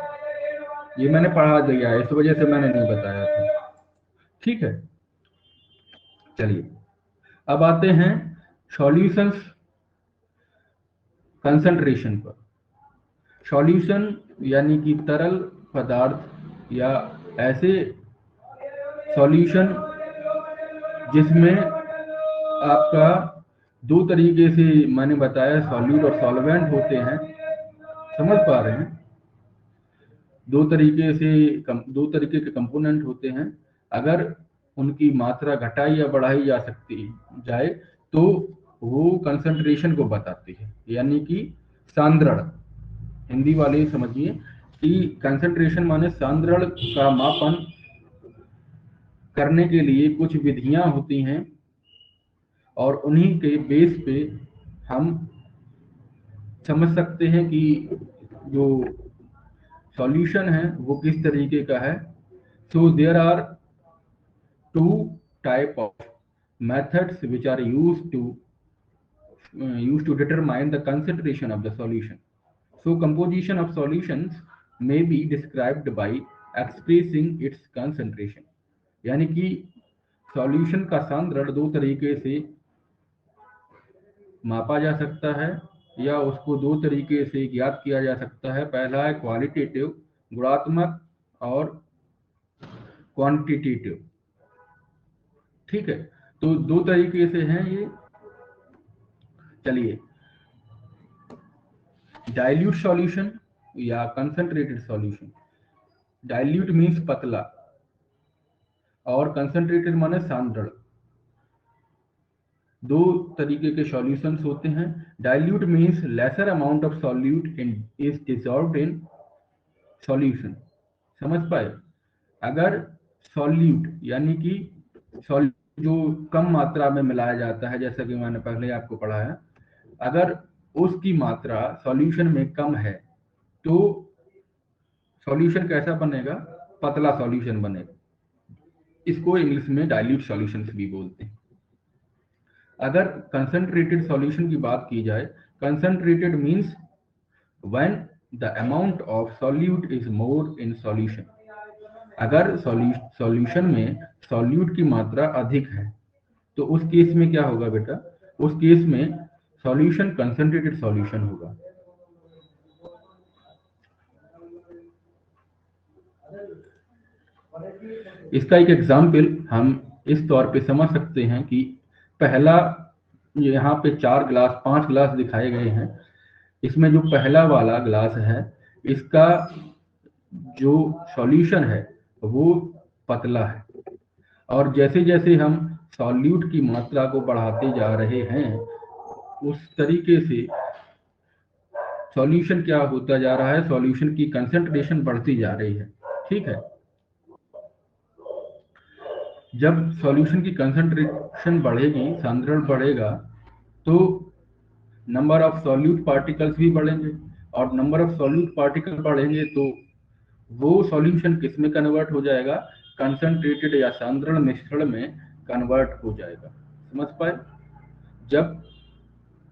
ये मैंने पढ़ा दिया है, इस वजह से मैंने नहीं बताया था। ठीक है, चलिए अब आते हैं सॉल्यूशंस कंसंट्रेशन पर। सॉल्यूशन यानी कि तरल पदार्थ या ऐसे सॉल्यूशन जिसमें आपका दो तरीके से मैंने बताया सॉल्यूट और सॉल्वेंट होते हैं, समझ पा रहे हैं? दो तरीके के कंपोनेंट होते हैं। अगर उनकी मात्रा घटाई या बढ़ाई जा सकती जाए तो वो कंसंट्रेशन को बताती है, यानी कि सांद्रण। हिंदी वाले समझिए कि कंसंट्रेशन माने सांद्रण का मापन करने के लिए कुछ विधियां होती हैं और उन्हीं के बेस पे हम समझ सकते हैं कि जो सॉल्यूशन है वो किस तरीके का है। So there are two type of methods which are used to determine the concentration of the solution. So composition of solutions may be described by expressing its concentration. यानी कि सॉल्यूशन का सांद्रण दो तरीके से मापा जा सकता है या उसको दो तरीके से ज्ञात किया जा सकता है। पहला है क्वालिटेटिव, गुणात्मक, और क्वांटिटेटिव। ठीक है, तो दो तरीके से हैं ये। चलिए, डाइल्यूट सॉल्यूशन या कंसंट्रेटेड सॉल्यूशन। डाइल्यूट मीन्स पतला और कंसंट्रेटेड माने सांद्रण। दो तरीके के सॉल्यूशंस होते हैं। Dilute means lesser amount of solute in is dissolved in solution. समझ पाए? अगर सॉल्यूट यानी कि सॉल्यूट जो कम मात्रा में मिलाया जाता है, जैसा कि मैंने पहले आपको पढ़ाया, अगर उसकी मात्रा सॉल्यूशन में कम है तो सॉल्यूशन कैसा बनेगा? पतला सॉल्यूशन बनेगा। इसको इंग्लिश में डाइल्यूट सॉल्यूशंस भी बोलते हैं। अगर कंसंट्रेटेड सॉल्यूशन की बात की जाए, concentrated means when the amount of solute is more in solution. अगर सॉल्यूशन में सॉल्यूट की मात्रा अधिक है तो उस केस में क्या होगा बेटा? उस केस में सॉल्यूशन कंसंट्रेटेड सॉल्यूशन होगा। इसका एक एग्जाम्पल हम इस तौर पे समझ सकते हैं कि पहला, यहाँ पे 5 ग्लास दिखाए गए हैं। इसमें जो पहला वाला ग्लास है, इसका जो सॉल्यूशन है वो पतला है, और जैसे जैसे हम सॉल्यूट की मात्रा को बढ़ाते जा रहे हैं उस तरीके से सॉल्यूशन क्या होता जा रहा है? सॉल्यूशन की कंसंट्रेशन बढ़ती जा रही है। ठीक है, जब सॉल्यूशन की कंसंट्रेशन बढ़ेगी, सांद्रण बढ़ेगा, तो नंबर ऑफ सॉल्यूट पार्टिकल्स भी बढ़ेंगे, और नंबर ऑफ सॉल्यूट पार्टिकल बढ़ेंगे तो वो सॉल्यूशन किस में कन्वर्ट हो जाएगा? कंसंट्रेटेड या सांद्रण मिश्रण में कन्वर्ट हो जाएगा। समझ पाए? जब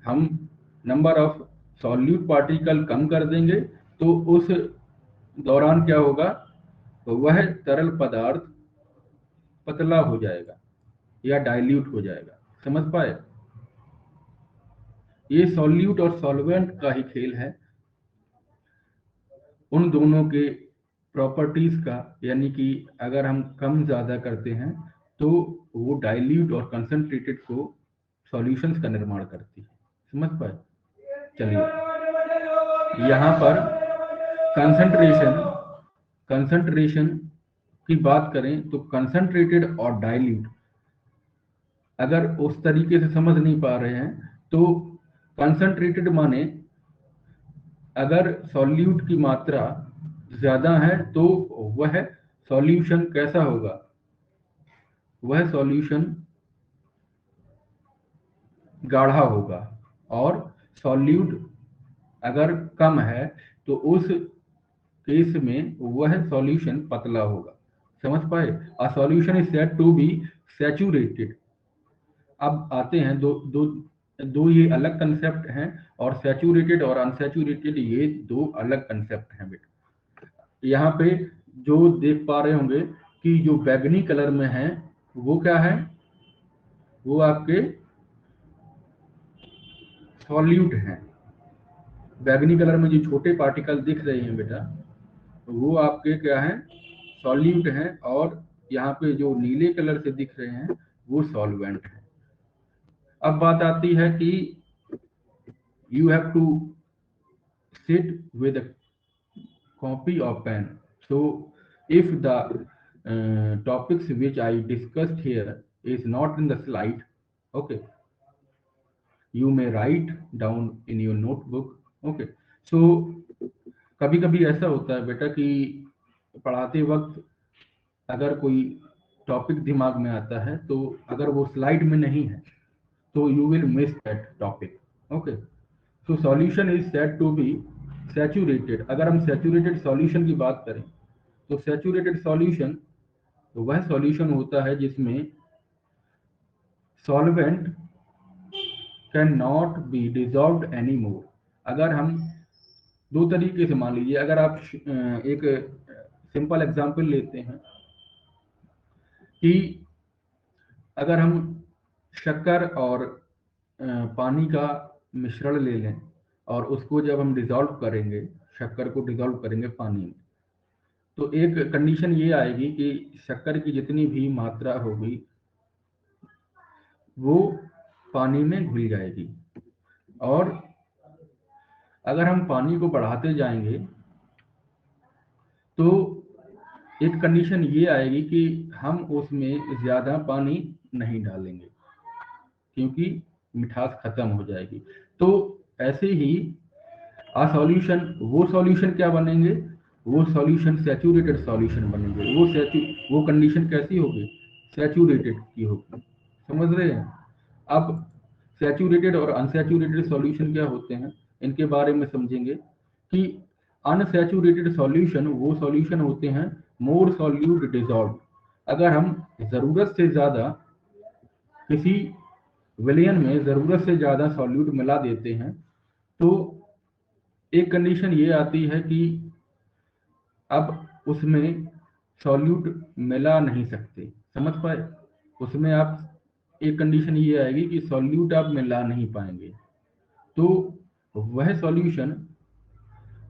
हम नंबर ऑफ सॉल्यूट पार्टिकल कम कर देंगे तो उस दौरान क्या होगा? तो वह तरल पदार्थ पतला हो जाएगा या डाइल्यूट हो जाएगा। समझ पाए? ये सॉल्यूट और सॉल्वेंट का ही खेल है, उन दोनों के प्रॉपर्टीज का। यानी कि अगर हम कम ज्यादा करते हैं तो वो डाइल्यूट और कंसंट्रेटेड को सॉल्यूशंस का निर्माण करती है। समझ पाए? चलिए, यहाँ पर कंसंट्रेशन कंसंट्रेशन की बात करें तो कंसंट्रेटेड और डाइल्यूट अगर उस तरीके से समझ नहीं पा रहे हैं तो कंसंट्रेटेड माने अगर सॉल्यूट की मात्रा ज्यादा है तो वह सॉल्यूशन कैसा होगा? वह सॉल्यूशन गाढ़ा होगा, और सॉल्यूट अगर कम है तो उस केस में वह सॉल्यूशन पतला होगा। समझ पाए? A solution is said to be saturated. अब आते हैं दो दो दो ये अलग कंसेप्ट हैं, और सैचुरेटेड और अनसैचुरेटेड ये दो अलग कंसेप्ट हैं बेटा। यहाँ पे जो देख पा रहे होंगे कि जो बैगनी कलर में है वो क्या है, वो आपके सॉल्यूट हैं। बैगनी कलर में जो छोटे पार्टिकल दिख रहे हैं बेटा, वो आपके क्या हैं, सॉल्यूट हैं। और यहाँ पे जो नीले कलर से दिख रहे हैं वो सॉल्वेंट हैं। अब बात आती है कि you have to sit with a copy of pen. So if the topics which I discussed here is not in the slide, okay, you may write down in your notebook. Okay, so कभी कभी ऐसा होता है बेटा कि पढ़ाते वक्त अगर कोई टॉपिक दिमाग में आता है, तो अगर वो स्लाइड में नहीं है तो you will miss that topic. Okay, so solution is said to be saturated. अगर हम सैचुरेटेड सॉल्यूशन की बात करें तो सैचुरेटेड सॉल्यूशन तो वह सॉल्यूशन होता है जिसमें solvent can not be dissolved any more. अगर हम दो तरीके से मान लीजिए, अगर आप एक सिंपल एग्जांपल लेते हैं कि अगर हम शक्कर और पानी का मिश्रण ले लें और उसको जब हम डिजॉल्व करेंगे, शक्कर को डिजॉल्व करेंगे पानी में, तो एक कंडीशन ये आएगी कि शक्कर की जितनी भी मात्रा होगी वो पानी में घुल जाएगी। और अगर हम पानी को बढ़ाते जाएंगे तो एक कंडीशन ये आएगी कि हम उसमें ज़्यादा पानी नहीं डालेंगे क्योंकि मिठास खत्म हो जाएगी। तो ऐसे ही सॉल्यूशन, वो सॉल्यूशन क्या बनेंगे, वो सॉल्यूशन सैचुरेटेड सॉल्यूशन बनेंगे। वो कंडीशन कैसी होगी, सैचुरेटेड की होगी। समझ रहे हैं? अब सैचुरेटेड और अनसैचुरेटेड सॉल्यूशन क्या होते हैं, इनके बारे में समझेंगे कि अनसैचुरेटेड सॉल्यूशन वो सॉल्यूशन होते हैं मोर सॉल्यूट डिजॉल्व। अगर हम जरूरत से ज्यादा किसी विलयन में जरूरत से ज्यादा सॉल्यूट मिला देते हैं तो एक कंडीशन ये आती है कि अब उसमें सॉल्यूट मिला नहीं सकते। समझ पाए? उसमें आप एक कंडीशन ये आएगी कि सॉल्यूट आप मिला नहीं पाएंगे, तो वह सॉल्यूशन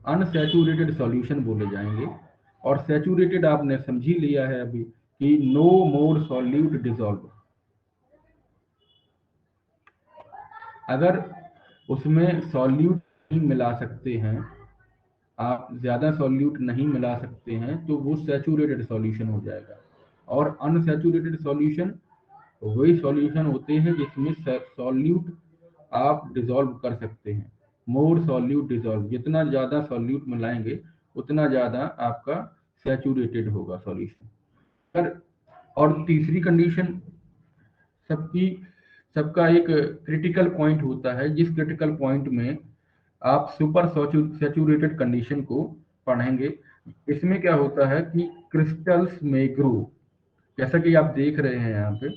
अनसैचुरेटेड सॉल्यूशन बोले जाएंगे। और सैचुरेटेड आपने समझ ही लिया है अभी कि नो मोर सॉल्यूट डिजॉल्व। अगर उसमें सॉल्यूट नहीं मिला सकते हैं, आप ज्यादा सॉल्यूट नहीं मिला सकते हैं, तो वो सैचुरेटेड सॉल्यूशन हो जाएगा। और अनसैचुरेटेड सॉल्यूशन वही सॉल्यूशन होते हैं जिसमें सॉल्यूट आप डिजॉल्व कर सकते हैं। मोर सॉल्यूट डिजॉल्व, जितना ज्यादा सॉल्यूट मिलाएंगे उतना ज्यादा आपका सैचुरेटेड होगा सॉल्यूशन। पर और तीसरी कंडीशन, सबकी सबका एक क्रिटिकल पॉइंट होता है, जिस क्रिटिकल पॉइंट में आप सुपर सैचुरेटेड कंडीशन को पढ़ेंगे। इसमें क्या होता है कि क्रिस्टल्स में ग्रो, जैसा कि आप देख रहे हैं यहाँ पे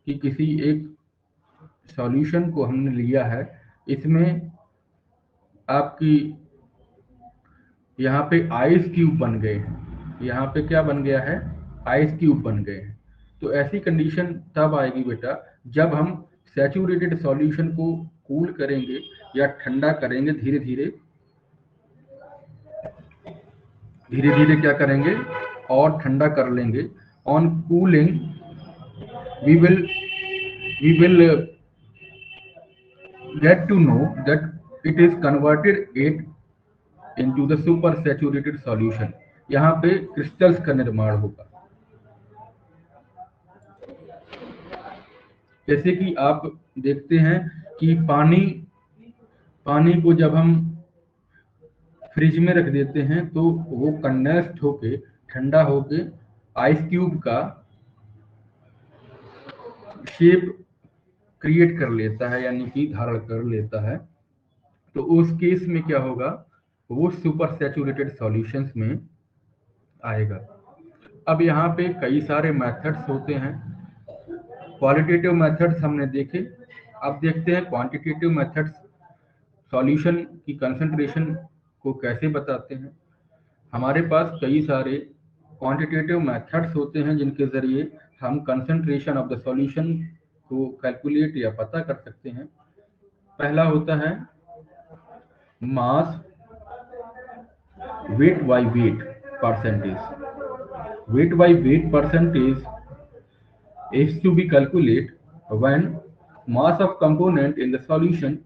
कि किसी एक सॉल्यूशन को हमने लिया है, इसमें आपकी यहाँ पे आइस क्यूब बन गए हैं। यहाँ पे क्या बन गया है, आइस क्यूब बन गए हैं। तो ऐसी कंडीशन तब आएगी बेटा जब हम सैचुरेटेड सॉल्यूशन को कूल करेंगे या ठंडा करेंगे, धीरे धीरे धीरे धीरे क्या करेंगे और ठंडा कर लेंगे। On cooling we will we will get to know that it is converted it into the super saturated solution। यहाँ पे क्रिस्टल्स का निर्माण होगा। जैसे कि आप देखते हैं कि पानी पानी को जब हम फ्रिज में रख देते हैं तो वो कंडेंस्ड होके ठंडा होके आइस क्यूब का शेप क्रिएट कर लेता है, यानी कि धारण कर लेता है। तो उस केस में क्या होगा वो सुपर सैचुरेटेड सॉल्यूशंस में आएगा। अब यहाँ पे कई सारे मेथड्स होते हैं। क्वालिटेटिव मेथड्स हमने देखे, अब देखते हैं क्वांटिटेटिव मेथड्स सॉल्यूशन की कंसंट्रेशन को कैसे बताते हैं। हमारे पास कई सारे क्वांटिटेटिव मेथड्स होते हैं जिनके जरिए हम कंसंट्रेशन ऑफ द सॉल्यूशन को कैलकुलेट या पता कर सकते हैं। पहला होता है मास weight by weight percentage. Weight by weight percentage is to be calculated when mass of component in the solution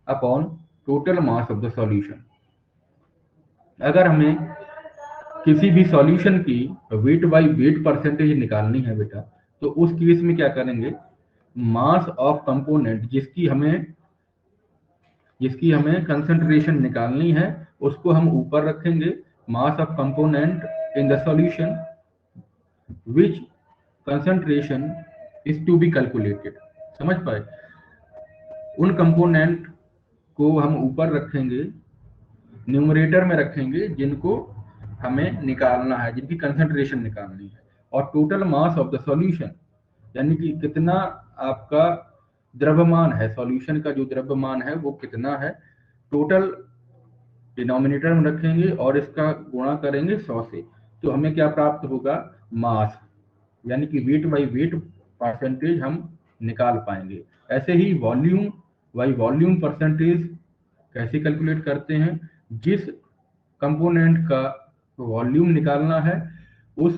upon total mass of the solution. अगर हमें किसी भी सॉल्यूशन की वेट बाय वेट परसेंटेज निकालनी है बेटा, तो उस केस में क्या करेंगे, मास ऑफ कंपोनेंट जिसकी हमें कंसंट्रेशन निकालनी है उसको हम ऊपर रखेंगे, mass of component in the solution which concentration is to be calculated. समझ पाए? उन कंपोनेंट को हम ऊपर रखेंगे, न्यूमरेटर में रखेंगे जिनको हमें निकालना है, जिनकी कंसंट्रेशन निकालनी है, और total mass of the solution यानी कि कितना आपका द्रव्यमान है, सॉल्यूशन का जो द्रव्यमान है वो कितना है, टोटल डिनोमिनेटर में रखेंगे और इसका गुणा करेंगे 100 से, तो हमें क्या प्राप्त होगा, मास, यानी कि वेट बाई वेट परसेंटेज हम निकाल पाएंगे। ऐसे ही वॉल्यूम बाई वॉल्यूम परसेंटेज कैसे कैलकुलेट करते हैं, जिस कंपोनेंट का वॉल्यूम निकालना है उस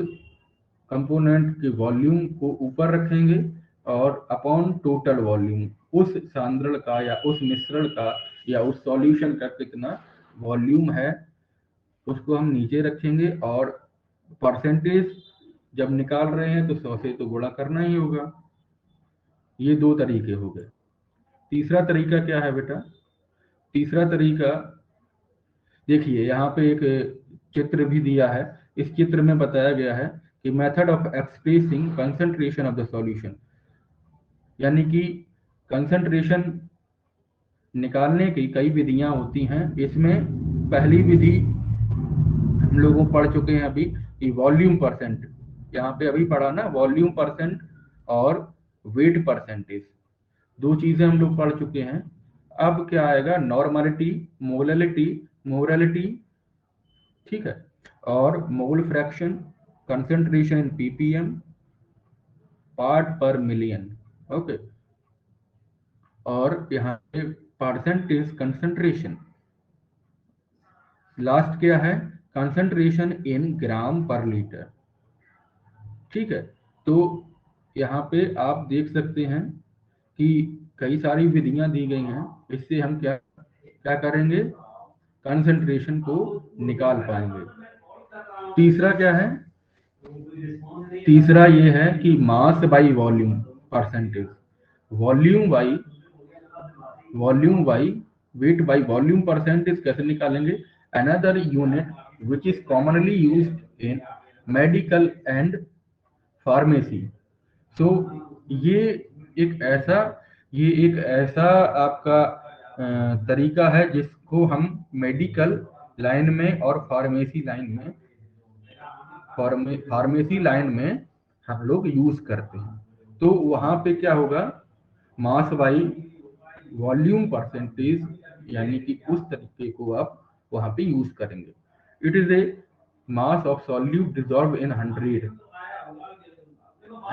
कंपोनेंट के वॉल्यूम को ऊपर रखेंगे और अपॉन टोटल वॉल्यूम उस सांद्रण का या उस मिश्रण का या उस सॉल्यूशन का कितना वॉल्यूम है उसको हम नीचे रखेंगे, और परसेंटेज जब निकाल रहे हैं तो 100 से तो गुणा करना ही होगा। ये दो तरीके हो गए। तीसरा तरीका क्या है बेटा, तीसरा तरीका देखिए, यहाँ पे एक चित्र भी दिया है। इस चित्र में बताया गया है कि method of expressing concentration of the solution, यानी कि कंसंट्रेशन निकालने की कई विधियां होती हैं। इसमें पहली विधि हम लोगों पढ़ चुके हैं अभी कि वॉल्यूम परसेंट, यहाँ पे अभी पढ़ा ना, वॉल्यूम परसेंट और वेट परसेंटेज, दो चीजें हम लोग पढ़ चुके हैं। अब क्या आएगा, नॉर्मलिटी, मोरालिटी, ठीक है, और mole fraction, concentration in PPM, part पर मिलियन, ओके, और यहाँ पे परसेंटेज कंसंट्रेशन, लास्ट क्या है, कंसंट्रेशन इन ग्राम पर लीटर। ठीक है, तो यहाँ पे आप देख सकते हैं कि कई सारी विधियां दी गई हैं, इससे हम क्या क्या करेंगे, कंसंट्रेशन को निकाल पाएंगे। तीसरा क्या है, तीसरा ये है कि mass by volume percentage, volume by weight by volume percentage कैसे निकालेंगे, another unit which is commonly used in medical and pharmacy. So ये एक ऐसा आपका तरीका है जिसको हम मेडिकल लाइन में और फार्मेसी लाइन में हम लोग यूज करते हैं। तो वहां पे क्या होगा, मास बाई वॉल्यूम परसेंटेज, यानी कि उस तरीके को आप वहां पे यूज करेंगे। It is a mass of solute dissolve in 100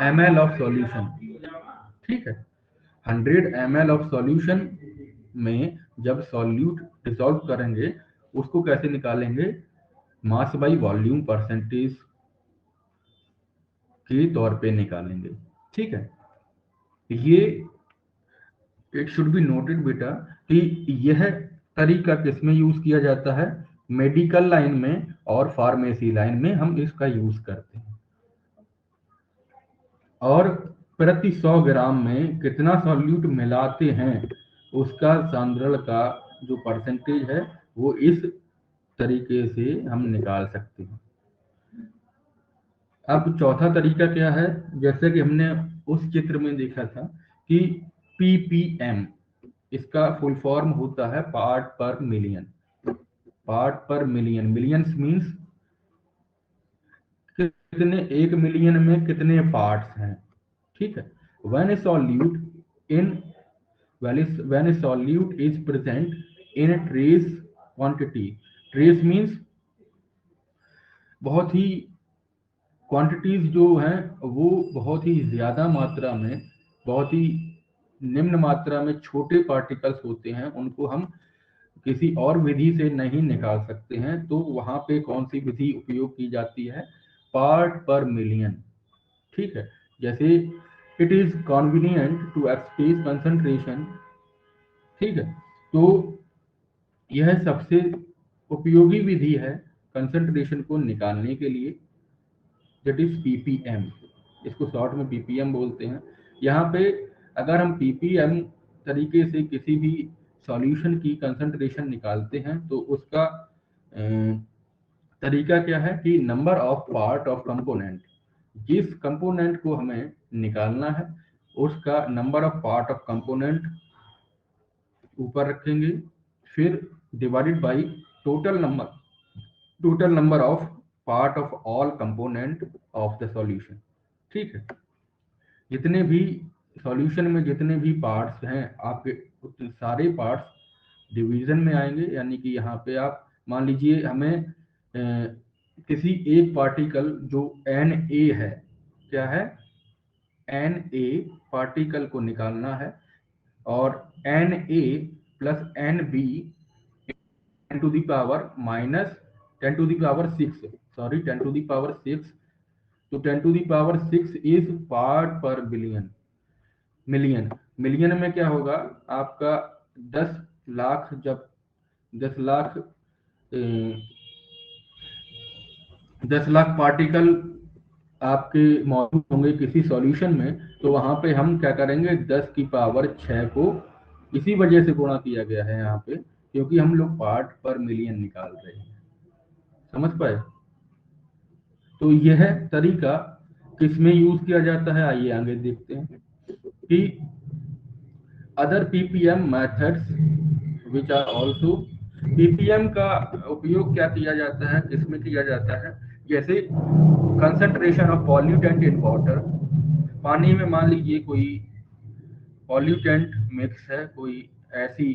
ml of solution. ठीक है, 100 ml ऑफ सॉल्यूशन में जब सॉल्यूट डिसॉल्व करेंगे उसको कैसे निकालेंगे, मास बाई वॉल्यूम परसेंटेज के तौर पे निकालेंगे। ठीक है, ये इट शुड बी नोटेड बेटा कि यह तरीका किसमें यूज किया जाता है, मेडिकल लाइन में और फार्मेसी लाइन में हम इसका यूज करते हैं। और प्रति 100 ग्राम में कितना सॉल्यूट मिलाते हैं उसका सांद्रण का जो परसेंटेज है वो इस तरीके से हम निकाल सकते हैं। अब चौथा तरीका क्या है, जैसे कि हमने उस चित्र में देखा था कि पीपीएम, इसका फुल फॉर्म होता है पार्ट पर मिलियन। पार्ट पर मिलियन, मिलियंस मीन्स कितने, 1 मिलियन में कितने पार्ट्स हैं, ठीक है। When A solute in when a solute is present in a trace quantity, trace means बहुत ही क्वांटिटीज जो हैं वो बहुत ही ज्यादा मात्रा में, बहुत ही निम्न मात्रा में छोटे पार्टिकल्स होते हैं, उनको हम किसी और विधि से नहीं निकाल सकते हैं, तो वहां पे कौन सी विधि उपयोग की जाती है, पार्ट पर मिलियन, ठीक है। जैसे it is convenient to express concentration, ठीक है। तो यह सबसे उपयोगी विधि है कंसंट्रेशन को निकालने के लिए, दैट इज पीपीएम, इसको शॉर्ट में पीपीएम बोलते हैं। यहाँ पे अगर हम पीपीएम तरीके से किसी भी सॉल्यूशन की कंसंट्रेशन निकालते हैं तो उसका तरीका क्या है कि number of part of component, जिस कंपोनेंट को हमें निकालना है उसका number of part of component ऊपर रखेंगे, फिर divided by total number, total number of part of all component of the solution, ठीक है। जितने भी सॉल्यूशन में जितने भी पार्ट्स हैं आपके, उतने सारे पार्ट्स डिवीजन में आएंगे। यानी कि यहाँ पे आप मान लीजिए हमें किसी एक पार्टिकल जो एन ए है, क्या है, एन ए पार्टिकल को निकालना है, और N A plus N B 10 to the power minus 10 to the power 6, sorry 10 to the power 6, तो 10 to the power 6 is part पर बिलियन, मिलियन, मिलियन में क्या होगा आपका 10 लाख, जब 10 लाख 10 लाख पार्टिकल आपके मौजूद होंगे किसी सॉल्यूशन में, तो वहां पे हम क्या करेंगे, 10 की पावर 6 को इसी वजह से गुणा किया गया है यहाँ पे, क्योंकि हम लोग पार्ट पर मिलियन निकाल रहे हैं, समझ पाए। तो यह तरीका किसमें यूज किया जाता है, आइए आगे देखते हैं कि other PPM methods which are also, PPM का उपयोग क्या किया जाता है, किसमें किया जाता है, जैसे concentration of pollutant in water, पानी में मान लीजिए कोई पॉल्यूटेंट मिक्स है, कोई ऐसी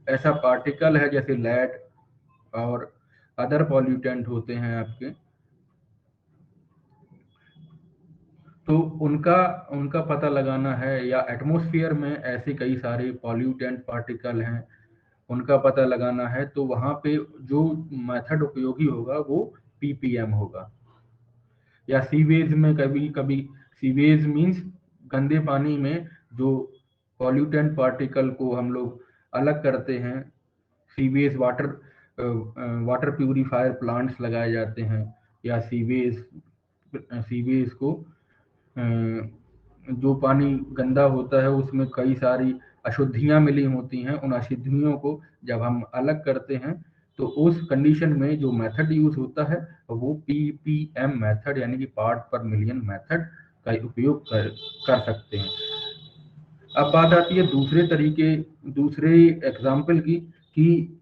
ऐसा पार्टिकल है जैसे लेड और अदर पॉल्यूटेंट होते हैं आपके, तो उनका उनका पता लगाना है, या एटमॉस्फेयर में ऐसे कई सारे पॉल्यूटेंट पार्टिकल हैं उनका पता लगाना है, तो वहां पे जो मेथड उपयोगी होगा वो पीपीएम होगा। या सीवेज में, कभी कभी सीवेज मींस गंदे पानी में जो पॉल्यूटेंट पार्टिकल को हम लोग अलग करते हैं, sewage water, water purifier plants लगाए जाते हैं, या सीवेज, सीवेज को जो पानी गंदा होता है उसमें कई सारी अशुद्धियां मिली होती हैं, उन अशुद्धियों को जब हम अलग करते हैं तो उस कंडीशन में जो मेथड यूज होता है वो पीपीएम मेथड, यानी कि पार्ट पर मिलियन मेथड का उपयोग कर सकते हैं। अब बात आती है दूसरे तरीके, दूसरे एग्जाम्पल की, कि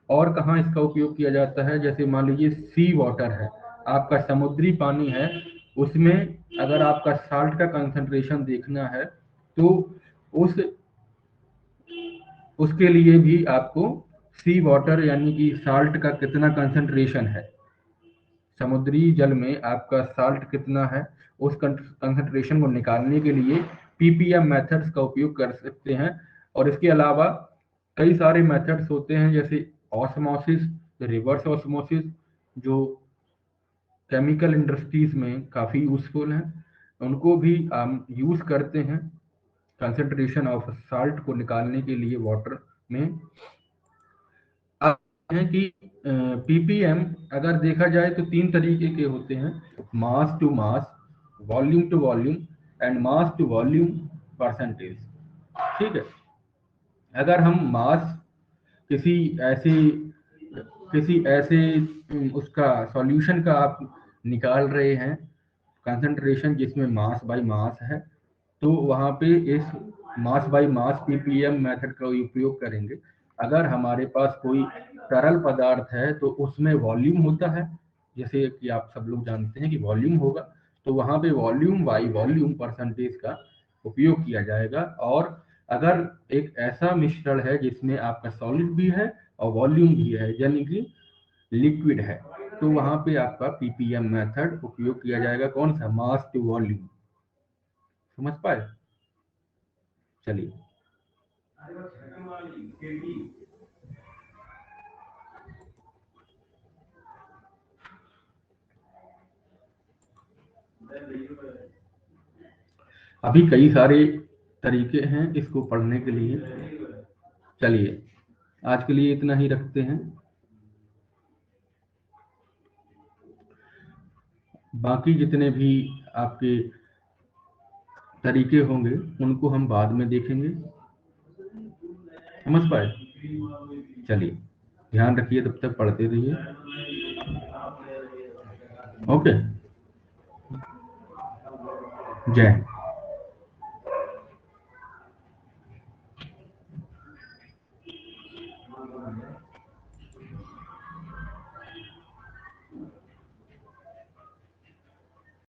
और कहाँ इसका उपयोग किया जाता है। जैसे मान लीजिए सी वाटर है, आपका समुद्री पानी है, उसमें अगर आपका साल्ट का कंसंट्रेशन देखना है तो उस उसके लिए भी आपको सी वाटर यानी कि साल्ट का कितना कंसंट्रेशन है, समुद्री जल में आपका साल्ट कितना है, उस कंसंट्रेशन को निकालने के लिए पीपीएम मेथड्स का उपयोग कर सकते हैं। और इसके अलावा कई सारे मेथड्स होते हैं जैसे ऑस्मोसिस, रिवर्स ऑस्मोसिस, जो केमिकल इंडस्ट्रीज में काफ़ी यूजफुल हैं, उनको भी हम यूज़ करते हैं कंसंट्रेशन ऑफ साल्ट को निकालने के लिए वाटर में। अब है कि पीपीएम अगर देखा जाए तो 3 तरीके के होते हैं, mass to mass, volume to volume and mass to volume percentage, ठीक है। अगर हम मास किसी ऐसे उसका सॉल्यूशन का आप निकाल रहे हैं कंसंट्रेशन जिसमें मास बाय मास है, तो वहां पे इस mass by mass ppm method का उपयोग करेंगे। अगर हमारे पास कोई तरल पदार्थ है तो उसमें वॉल्यूम होता है, जैसे कि आप सब लोग जानते हैं कि वॉल्यूम होगा, तो वहां पे वॉल्यूम बाई वॉल्यूम परसेंटेज का उपयोग किया जाएगा। और अगर एक ऐसा मिश्रण है जिसमें आपका सॉलिड भी है और वॉल्यूम भी है, यानी कि लिक्विड है, तो वहां पे आपका पीपीएम मेथड उपयोग किया जाएगा। कौन सा? मास टू वॉल्यूम। समझ पाए? चलिए, अभी कई सारे तरीके हैं इसको पढ़ने के लिए। चलिए, आज के लिए इतना ही रखते हैं। बाकी जितने भी आपके तरीके होंगे उनको हम बाद में देखेंगे। समझ पाए? चलिए, ध्यान रखिए, तब तक पढ़ते रहिए। ओके, जय हिंद।